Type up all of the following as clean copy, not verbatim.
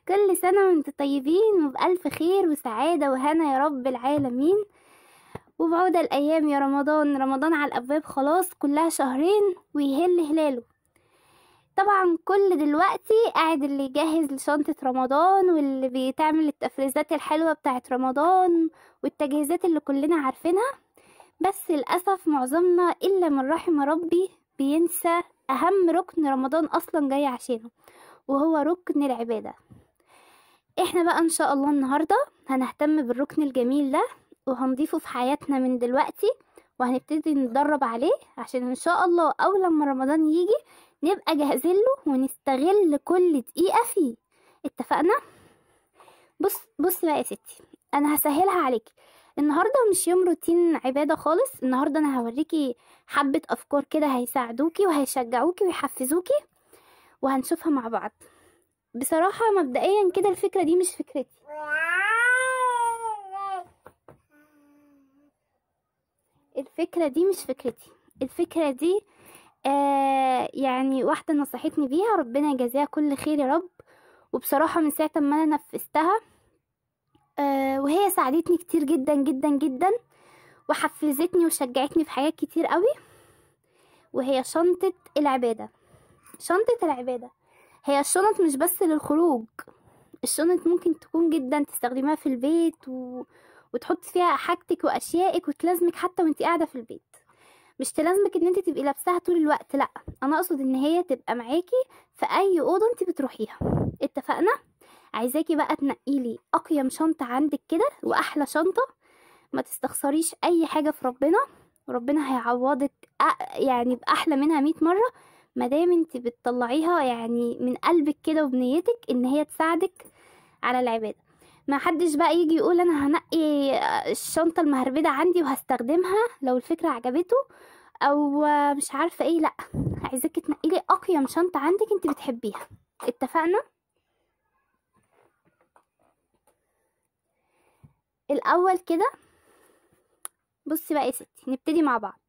كل سنة وانتم طيبين وبألف خير وسعادة وهنا يا رب العالمين. وبعود الأيام يا رمضان، رمضان على الأبواب خلاص، كلها شهرين ويهل هلاله. طبعا كل دلوقتي قاعد اللي يجهز لشنطة رمضان واللي بيتعمل التفريزات الحلوة بتاعت رمضان والتجهيزات اللي كلنا عارفينها. بس للأسف معظمنا إلا من رحم ربي بينسى أهم ركن رمضان أصلا جاي عشانه، وهو ركن العبادة. احنا بقى ان شاء الله النهاردة هنهتم بالركن الجميل ده وهنضيفه في حياتنا من دلوقتي، وهنبتدي نتدرب عليه عشان ان شاء الله اول لما رمضان يجي نبقى جاهزين له ونستغل كل دقيقة فيه. اتفقنا؟ بص بقى يا ستي، انا هسهلها عليكي. النهاردة مش يوم روتين عبادة خالص، النهاردة انا هوريكي حبة افكار كده هيساعدوكي وهيشجعوكي ويحفزوكي وهنشوفها مع بعض. بصراحة مبدئيا كده الفكرة دي مش فكرتي، الفكرة دي يعني واحدة نصحتني بيها، ربنا يجازيها كل خير يا رب. وبصراحة من ساعة ما انا نفذتها وهي ساعدتني كتير جدا جدا جدا وحفزتني وشجعتني في حاجات كتير قوي، وهي شنطة العبادة. شنطة العبادة هي الشنط مش بس للخروج، الشنط ممكن تكون جدا تستخدميها في البيت وتحط فيها حاجتك واشيائك وتلازمك حتى وانت قاعده في البيت. مش تلازمك ان انت تبقي لابساها طول الوقت، لا، انا اقصد ان هي تبقى معاكي في اي اوضه انت بتروحيها. اتفقنا؟ عايزاكي بقى تنقيلي اقيم شنطه عندك كده واحلى شنطه، ما تستخسريش اي حاجه في ربنا، وربنا هيعوضك يعني باحلى منها 100 مره، مادام انت بتطلعيها يعني من قلبك كده وبنيتك ان هي تساعدك على العباده. ما حدش بقى يجي يقول انا هنقي الشنطه المهربده عندي وهستخدمها لو الفكره عجبته او مش عارفه ايه، لا، عايزاكي تنقيلي اقيم شنطه عندك انت بتحبيها. اتفقنا؟ الاول كده بصي بقى يا ستي، نبتدي مع بعض.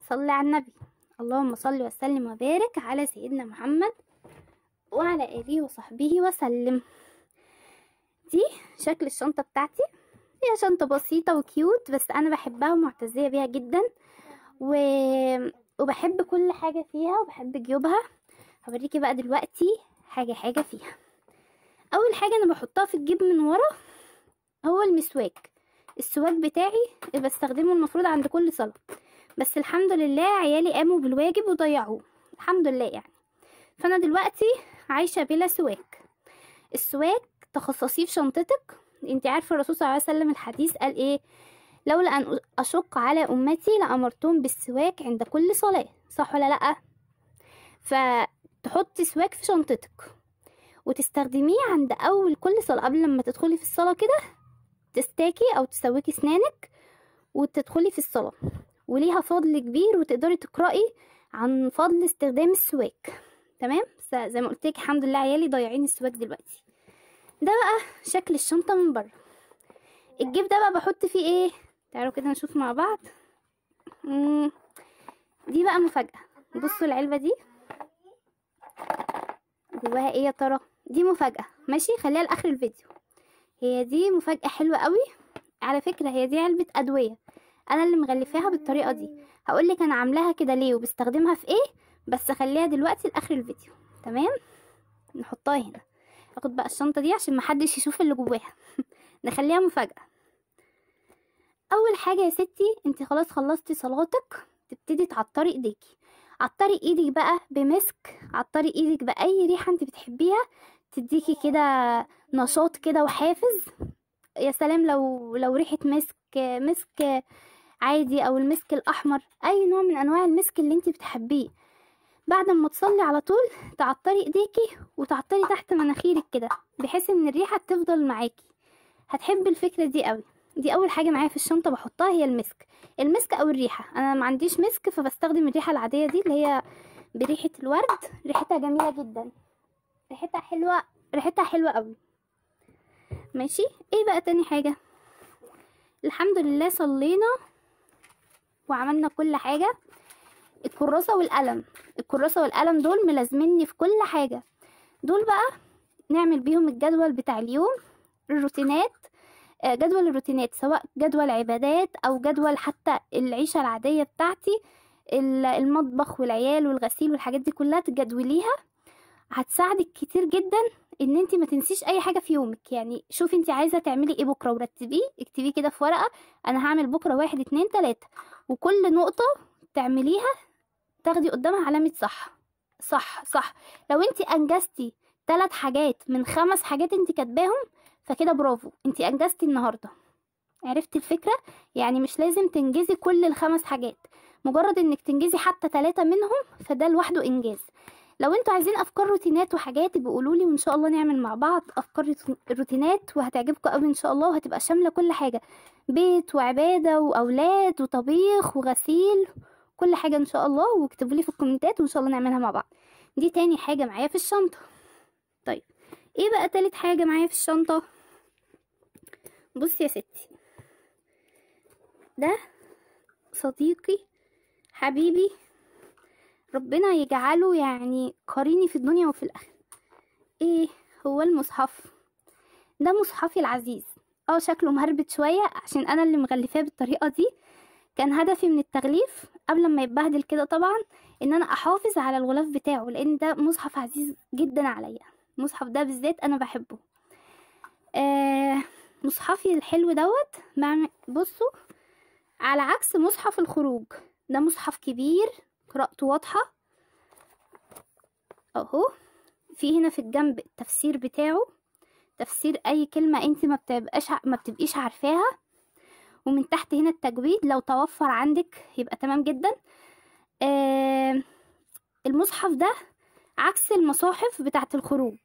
صلي على النبي، اللهم صل وسلم وبارك على سيدنا محمد وعلى اله وصحبه وسلم. دي شكل الشنطه بتاعتي، هي شنطه بسيطه وكيوت بس انا بحبها ومعتزيه بيها جدا وبحب كل حاجه فيها وبحب جيوبها. هوريكي بقى دلوقتي حاجه فيها. اول حاجه انا بحطها في الجيب من ورا هو المسواك. السواك بتاعي بستخدمه المفروض عند كل صلاه، بس الحمد لله عيالي قاموا بالواجب وضيعوه، الحمد لله يعني. فانا دلوقتي عايشه بلا سواك. السواك تخصصيه في شنطتك. انت عارفه الرسول صلى الله عليه وسلم الحديث قال ايه؟ لولا ان اشق على امتي لامرتهم بالسواك عند كل صلاه، صح ولا لا؟ فتحطي سواك في شنطتك وتستخدميه عند اول كل صلاه، قبل لما تدخلي في الصلاه كده تستاكي او تسويكي اسنانك وتدخلي في الصلاه، وليها فضل كبير وتقدري تقرأي عن فضل استخدام السواك. تمام؟ زي ما قلت لك الحمد لله عيالي ضايعين السواك دلوقتي. ده بقى شكل الشنطه من بره. الجيب ده بقى بحط فيه ايه؟ تعالوا كده نشوف مع بعض. دي بقى مفاجأة. بصوا العلبة دي جواها ايه يا ترى؟ دي مفاجأة، ماشي؟ خليها لاخر الفيديو. هي دي مفاجأة حلوة قوي على فكرة. هي دي علبة أدوية، انا اللي مغلفاها بالطريقة دي. هقولك انا عاملاها كده ليه وبستخدمها في ايه، بس خليها دلوقتي لاخر الفيديو. تمام؟ نحطها هنا. اخد بقى الشنطة دي عشان محدش يشوف اللي جواها نخليها مفاجأة. اول حاجة يا ستي، انت خلاص خلصتي صلاتك، تبتدي تعطري ايديكي. عطري ايدك بقى بمسك، عطري ايدك باي ريحة انت بتحبيها تديكي كده نشاط كده وحافز. يا سلام لو ريحة مسك عادي او المسك الاحمر، اي نوع من انواع المسك اللي انت بتحبيه. بعد ما تصلي على طول تعطري ايديكي وتعطري تحت مناخيرك كده بحيث ان الريحة تفضل معاكي. هتحبي الفكرة دي قوي. دي اول حاجة معايا في الشنطة بحطها هي المسك او الريحة. انا ما عنديش مسك فبستخدم الريحة العادية دي اللي هي بريحة الورد، ريحتها جميلة جدا، ريحتها حلوة قوي. ماشي؟ ايه بقى تاني حاجة؟ الحمد لله صلينا وعملنا كل حاجة. الكراسة والقلم دول ملازميني في كل حاجة. دول بقى نعمل بيهم الجدول بتاع اليوم، الروتينات. جدول الروتينات سواء جدول عبادات او جدول حتى العيشة العادية بتاعتي، المطبخ والعيال والغسيل والحاجات دي كلها تجدوليها. هتساعدك كتير جدا ان انت ما تنسيش اي حاجة في يومك. يعني شوفي انت عايزة تعملي ايه بكرة ورتبيه، اكتبيه كده في ورقة. انا هعمل بكرة 1 2 3، وكل نقطة تعمليها تاخدي قدامها علامة صح. صح صح. لو انت انجزتي 3 حاجات من 5 حاجات انت كاتباهم، فكده برافو، انت انجزتي النهاردة. عرفتي الفكرة؟ يعني مش لازم تنجزي كل ال5 حاجات، مجرد انك تنجزي حتى 3 منهم فده لوحده انجاز. لو انتوا عايزين افكار روتينات وحاجات بقولولي، وان شاء الله نعمل مع بعض افكار الروتينات، وهتعجبكم قوي ان شاء الله، وهتبقى شاملة كل حاجة، بيت وعبادة واولاد وطبيخ وغسيل، كل حاجة ان شاء الله. واكتبوا لي في الكومنتات وان شاء الله نعملها مع بعض. دي تاني حاجة معايا في الشنطة. طيب ايه بقى تالت حاجة معايا في الشنطة؟ بصي يا ستي، ده صديقي حبيبي، ربنا يجعله يعني قريني في الدنيا وفي الآخرة. ايه هو؟ المصحف ده مصحفي العزيز. شكله مهربت شوية عشان انا اللي مغلفاه بالطريقة دي. كان هدفي من التغليف قبل ما يتبهدل كده طبعا ان انا احافظ على الغلاف بتاعه، لان ده مصحف عزيز جدا عليا. المصحف ده بالذات انا بحبه. مصحفي الحلو دوت بصوا، على عكس مصحف الخروج، ده مصحف كبير قراءته واضحة اهو. في هنا في الجنب التفسير بتاعه، تفسير اي كلمة انت ما بتبقيش عارفاها. ومن تحت هنا التجويد لو توفر عندك يبقى تمام جدا. المصحف ده عكس المصاحف بتاعة الخروج.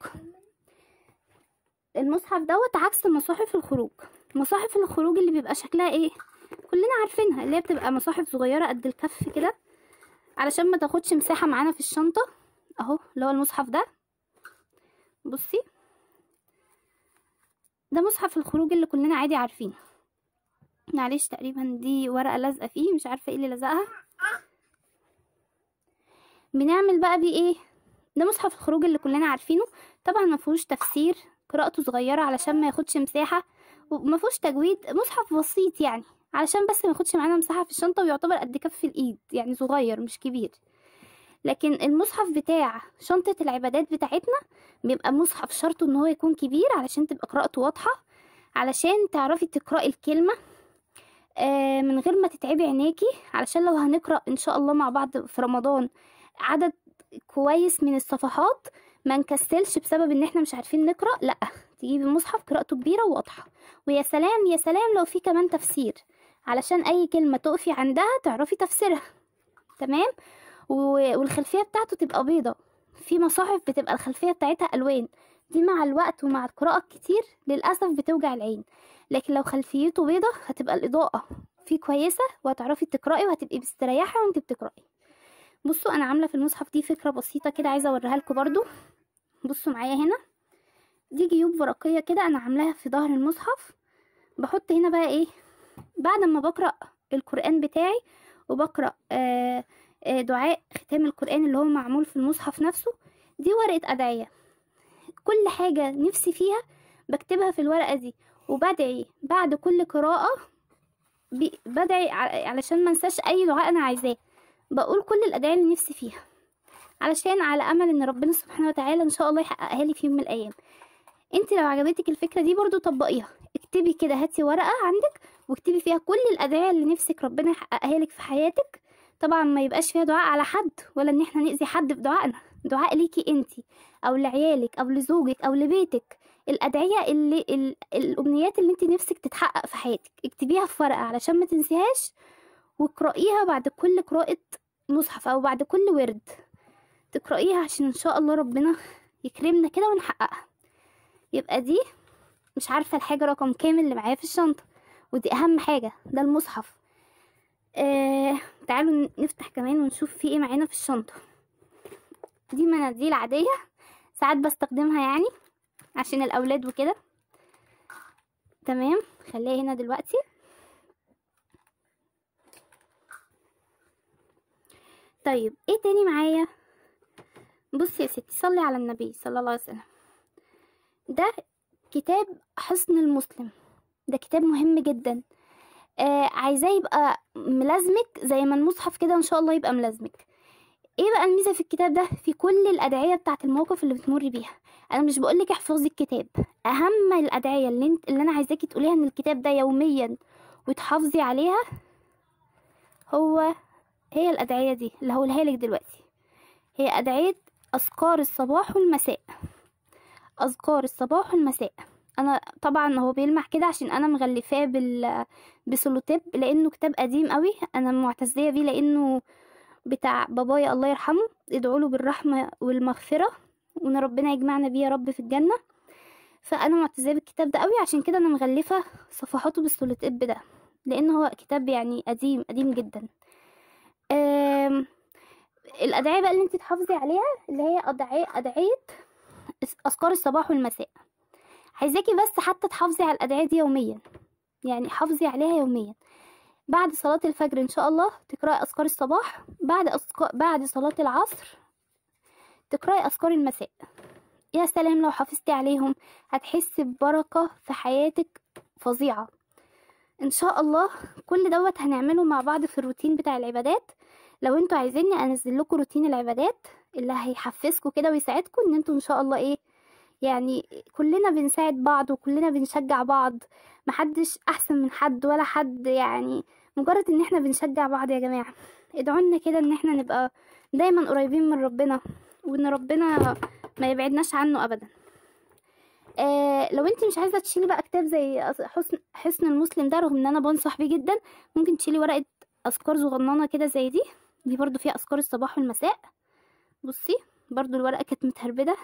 المصحف دوت عكس مصاحف الخروج. مصاحف الخروج اللي بيبقى شكلها ايه كلنا عارفينها، اللي هي بتبقى مصاحف صغيرة قد الكف كده علشان ما تاخدش مساحة معانا في الشنطة اهو، اللي هو المصحف ده. بصي، ده مصحف الخروج اللي كلنا عادي عارفينه. معلش تقريبا دي ورقة لازقة فيه، مش عارفة ايه اللي لزقها. بنعمل بقى بيه ايه؟ ده مصحف الخروج اللي كلنا عارفينه. طبعا ما فيهوش تفسير، قراءته صغيرة علشان ما ياخدش مساحة، وما فيهوش تجويد. مصحف بسيط يعني علشان بس ما ياخدش معانا مساحة في الشنطة، ويعتبر قد كف الايد، يعني صغير مش كبير. لكن المصحف بتاع شنطة العبادات بتاعتنا بيبقى مصحف شرطه ان هو يكون كبير علشان تبقى قراءته واضحة، علشان تعرفي تقرأي الكلمة من غير ما تتعبي عينيكي. علشان لو هنقرأ ان شاء الله مع بعض في رمضان عدد كويس من الصفحات، ما نكسلش بسبب ان احنا مش عارفين نقرأ. لا، تجيبي مصحف قراءته كبيرة وواضحة. ويا سلام يا سلام لو في كمان تفسير، علشان اي كلمة تقفي عندها تعرفي تفسيرها. تمام. والخلفية بتاعته تبقى بيضة. في مصاحف بتبقى الخلفية بتاعتها ألوان، دي مع الوقت ومع القراءة الكتير للأسف بتوجع العين. لكن لو خلفيته بيضة هتبقى الإضاءة فيه كويسة، وهتعرفي تقرأي وهتبقي مستريحة وانت بتقرأي. بصوا أنا عاملة في المصحف دي فكرة بسيطة كده، عايزة أوريها لكم برضو. بصوا معايا هنا، دي جيوب ورقية كده أنا عاملاها في ظهر المصحف. بحط هنا بقى إيه بعد ما بقرأ القرآن بتاعي، وبقرأ دعاء ختام القرآن اللي هو معمول في المصحف نفسه. دي ورقة أدعية، كل حاجة نفسي فيها بكتبها في الورقة دي. وبدعي بعد كل قراءة، بدعي علشان ما انساش أي دعاء أنا عايزاه. بقول كل الأدعية اللي نفسي فيها، علشان على أمل إن ربنا سبحانه وتعالى إن شاء الله يحققها لي في يوم من الأيام. انت لو عجبتك الفكرة دي برضو طبقيها، اكتبي كده، هاتي ورقة عندك واكتبي فيها كل الأدعية اللي نفسك ربنا يحققها لك في حياتك. طبعا ما يبقاش فيها دعاء على حد، ولا ان احنا نأذي حد في دعائنا. دعاء ليكي انت او لعيالك او لزوجك او لبيتك. الأدعية الأمنيات اللي انت نفسك تتحقق في حياتك اكتبيها في ورقة علشان ما تنسيهاش، واقرأيها بعد كل قراءة مصحف او بعد كل ورد. تقرأيها عشان ان شاء الله ربنا يكرمنا كده ونحققها. يبقى دي مش عارفة الحاجة رقم كامل اللي معايا في الشنطة، ودي أهم حاجة، ده المصحف. تعالوا نفتح كمان ونشوف في ايه معانا في الشنطة. دي مناديل عادية ساعات بستخدمها يعني عشان الأولاد وكده. تمام، خليها هنا دلوقتي. طيب ايه تاني معايا؟ بصي يا ستي، صلي على النبي صلى الله عليه وسلم. ده كتاب حصن المسلم، ده كتاب مهم جدا. عايزاه يبقى ملازمك زي ما المصحف كده ان شاء الله يبقى ملازمك. ايه بقى الميزه في الكتاب ده؟ في كل الادعيه بتاعه المواقف اللي بتمر بيها. انا مش بقولك احفظي الكتاب، اهم الادعيه اللي انا عايزاكي تقوليها ان الكتاب ده يوميا وتحافظي عليها هي الادعيه دي اللي هقولها لك دلوقتي. هي ادعيه اذكار الصباح والمساء. اذكار الصباح والمساء. انا طبعا هو بيلمح كده عشان انا مغلفاه بسولوتيب، لانه كتاب قديم قوي، انا معتزيه بيه لانه بتاع بابايا الله يرحمه. ادعوا له بالرحمه والمغفره وان ربنا يجمعنا بيه يا رب في الجنه. فانا معتزيه بالكتاب ده قوي، عشان كده انا مغلفه صفحاته بالسولوتيب ده، لان هو كتاب يعني قديم قديم جدا. الادعيه بقى اللي انت تحافظي عليها اللي هي ادعيه اذكار الصباح والمساء. عايزاكي بس حتى تحافظي على الادعيه دي يوميا، يعني حافظي عليها يوميا. بعد صلاه الفجر ان شاء الله تقراي اذكار الصباح، بعد صلاه العصر تقراي اذكار المساء. يا سلام لو حافظتي عليهم، هتحسي ببركه في حياتك فظيعه ان شاء الله. كل دوت هنعمله مع بعض في الروتين بتاع العبادات. لو انتوا عايزيني انزل لكم روتين العبادات اللي هيحفزكم كده ويساعدكم ان انتوا ان شاء الله ايه، يعني كلنا بنساعد بعض وكلنا بنشجع بعض، محدش احسن من حد ولا حد، يعني مجرد ان احنا بنشجع بعض يا جماعة. ادعولنا كده ان احنا نبقى دايما قريبين من ربنا، وان ربنا ما يبعدناش عنه ابدا. لو انت مش عايزة تشيلي بقى كتاب زي حصن المسلم ده، رغم ان انا بنصح بيه جدا، ممكن تشيلي ورقة اذكار صغننة كده زي دي برضو فيها اذكار الصباح والمساء. بصي برضو الورقة كانت متهربدة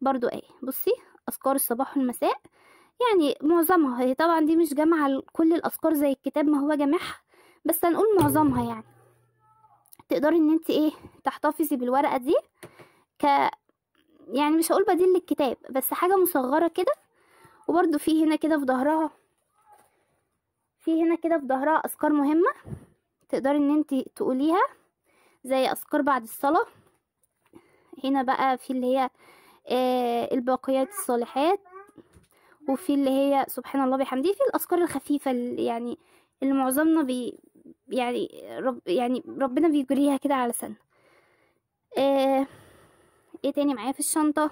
برضو ايه، بصي اذكار الصباح والمساء، يعني معظمها. هي طبعا دي مش جامعة كل الاذكار زي الكتاب ما هو جامعها، بس هنقول معظمها. يعني تقدري ان انت ايه تحتفظي بالورقة دي ك يعني مش هقول بديل للكتاب، بس حاجة مصغرة كده. وبرضو في هنا كده في ظهرها، اذكار مهمة تقدري ان انت تقوليها، زي اذكار بعد الصلاة. هنا بقى في اللي هي الباقيات الصالحات، وفي اللي هي سبحان الله بحمده، في الاذكار الخفيفه يعني اللي معظمنا يعني ربنا بيجريها كده على سنة. ايه تاني معايا في الشنطه؟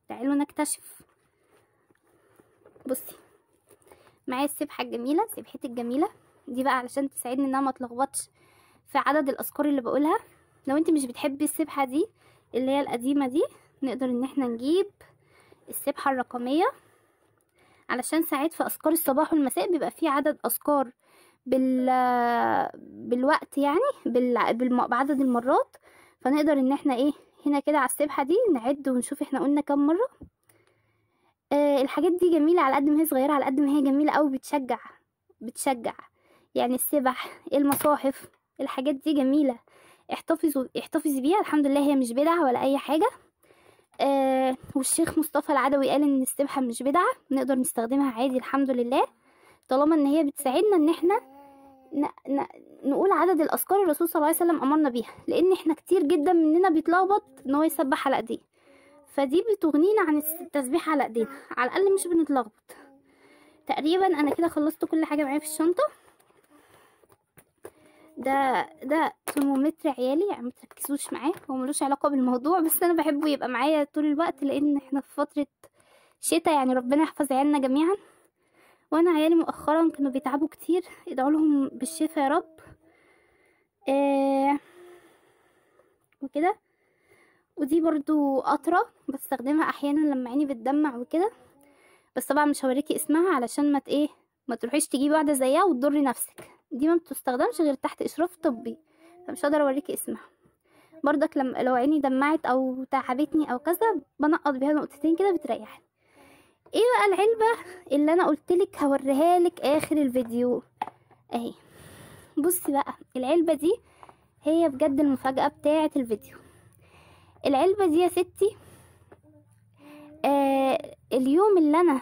تعالوا نكتشف. بصي معايا السبحه الجميله، سبحتي الجميله دي بقى علشان تساعدني ان انا ما اتلخبطش في عدد الاذكار اللي بقولها. لو انت مش بتحبي السبحه دي اللي هي القديمه دي، نقدر ان احنا نجيب السبحه الرقميه، علشان ساعات في اذكار الصباح والمساء بيبقى فيه عدد اذكار بالوقت، يعني بعدد المرات. فنقدر ان احنا ايه هنا كده على السبحه دي نعد ونشوف احنا قلنا كام مره. الحاجات دي جميله على قد ما هي صغيره، على قد ما هي جميله قوي، بتشجع يعني. السبح، المصاحف، الحاجات دي جميله، احتفظي بيها. الحمد لله هي مش بدعه ولا اي حاجه. والشيخ مصطفى العدوي قال ان السبحه مش بدعه، نقدر نستخدمها عادي الحمد لله، طالما ان هي بتساعدنا ان احنا نقول عدد الاذكار الرسول صلى الله عليه وسلم امرنا بيها. لان احنا كتير جدا مننا بيتلخبط ان هو يسبح على ايديه، فدي بتغنينا عن التسبيح على ايدينا، على الاقل مش بنتلخبط. تقريبا انا كده خلصت كل حاجه معايا في الشنطه. ده ترمومتر عيالي، يعني متركزوش معاه، هو ملوش علاقه بالموضوع، بس انا بحبه يبقى معايا طول الوقت، لان احنا في فتره شتاء، يعني ربنا يحفظ عيالنا جميعا. وانا عيالي مؤخرا كانوا بيتعبوا كتير، ادعوا لهم بالشفاء يا رب. وكده. ودي برضو قطرة بستخدمها احيانا لما عيني بتدمع وكده، بس طبعا مش هوريكي اسمها علشان ما تروحيش تجيبي واحده زيها وتضري نفسك. دي ما بتستخدمش غير تحت اشراف طبي، فمش هقدر اوريكي اسمها. برضك لو عيني دمعت او تعبتني او كذا، بنقط بيها نقطتين كده بتريحني. ايه بقى العلبه اللي انا قلتلك هوريها لك اخر الفيديو اهي؟ بصي بقى العلبه دي هي بجد المفاجاه بتاعه الفيديو. العلبه دي يا ستي اليوم اللي انا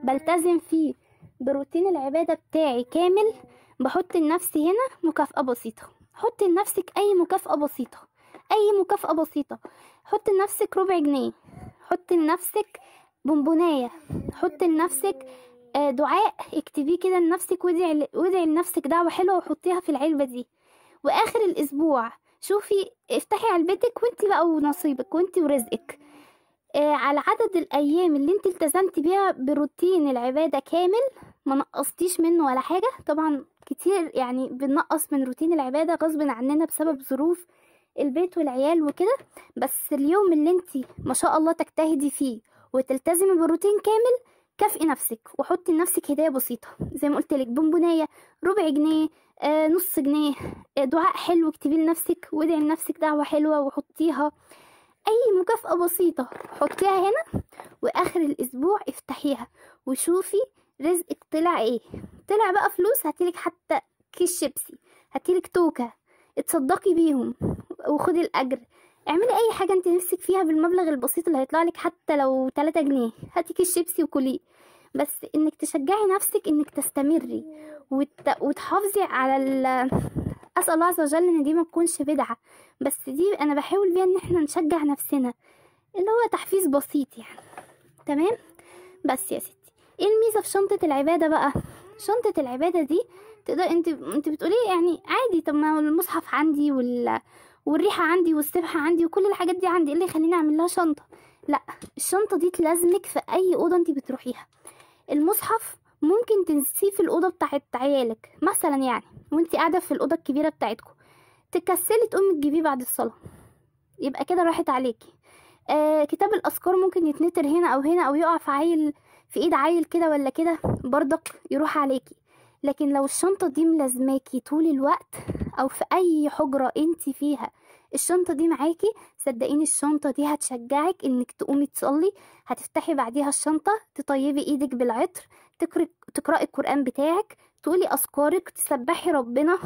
بلتزم فيه بروتين العباده بتاعي كامل، بحط لنفسي هنا مكافاه بسيطه. حط لنفسك اي مكافاه بسيطه، حط لنفسك ربع جنيه، حط لنفسك بونبونايه، حط لنفسك دعاء اكتبيه كده لنفسك، وادعي لنفسك دعوة حلوة وحطيها في العلبة دي. واخر الاسبوع شوفي افتحي علبتك وانت بقى ونصيبك وانت ورزقك، على عدد الايام اللي انت التزمتي بيها بروتين العبادة كامل، ما نقصتيش منه ولا حاجة. طبعا كتير يعني بنقص من روتين العبادة غصب عننا بسبب ظروف البيت والعيال وكده، بس اليوم اللي انت ما شاء الله تجتهدي فيه وتلتزمي بالروتين كامل، كافئي نفسك وحطي لنفسك هدية بسيطة زي ما قلت لك، بونبوناية، ربع جنيه، نص جنيه، دعاء حلو اكتبي لنفسك وادعي لنفسك دعوة حلوة وحطيها، اي مكافأة بسيطة حطيها هنا. واخر الاسبوع افتحيها وشوفي رزقك طلع ايه. طلع بقى فلوس هاتيلك حتى كيس شيبسي، هاتيلك توكة اتصدقي بيهم وخدي الاجر. اعملي اي حاجة انت نفسك فيها بالمبلغ البسيط اللي هيطلع لك، حتى لو 3 جنيه هاتي كيس شيبسي وكليه. بس انك تشجعي نفسك انك تستمري وتحافظي على اسال الله عز وجل ان دي ما تكونش بدعة، بس دي انا بحاول بيها ان احنا نشجع نفسنا، اللي هو تحفيز بسيط يعني. تمام. بس يا ستي، ايه الميزة في شنطة العبادة بقى؟ شنطة العبادة دي تقدر انت بتقولي يعني عادي، طب ما المصحف عندي والريحة عندي والسبحة عندي وكل الحاجات دي عندي، ايه اللي يخليني اعمل لها شنطة؟ لا، الشنطة دي تلازمك في اي اوضة انت بتروحيها. المصحف ممكن تنسيه في الاوضة بتاعت عيالك مثلا يعني، وانت قاعدة في الاوضة الكبيرة بتاعتكم تكسلي تقومي تجيبيه بعد الصلاة، يبقى كده راحت عليكي. كتاب الأذكار ممكن يتنتر هنا أو هنا، أو يقع في عيل، في إيد عيل كده ولا كده، برضك يروح عليكي. لكن لو الشنطة دي ملازماكي طول الوقت، أو في أي حجرة انتي فيها الشنطة دي معاكي، صدقيني الشنطة دي هتشجعك انك تقومي تصلي، هتفتحي بعديها الشنطة تطيبي ايدك بالعطر، تقرأي القرآن بتاعك، تقولي أذكارك، تسبحي ربنا،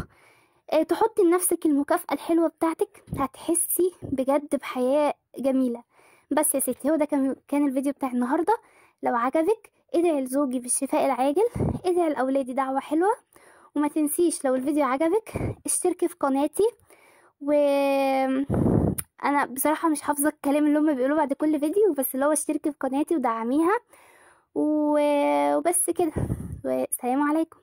تحطي لنفسك المكافأة الحلوة بتاعتك، هتحسي بجد بحياة جميلة. بس يا ستي، هو ده كان الفيديو بتاع النهاردة. لو عجبك ادعي لزوجي بالشفاء العاجل، ادعي لأولادي دعوة حلوة، وما تنسيش لو الفيديو عجبك اشتركي في قناتي. و انا بصراحة مش حافظة الكلام اللي هم بيقولوه بعد كل فيديو، بس اللي هو اشتركي في قناتي ودعميها وبس كده، والسلام عليكم.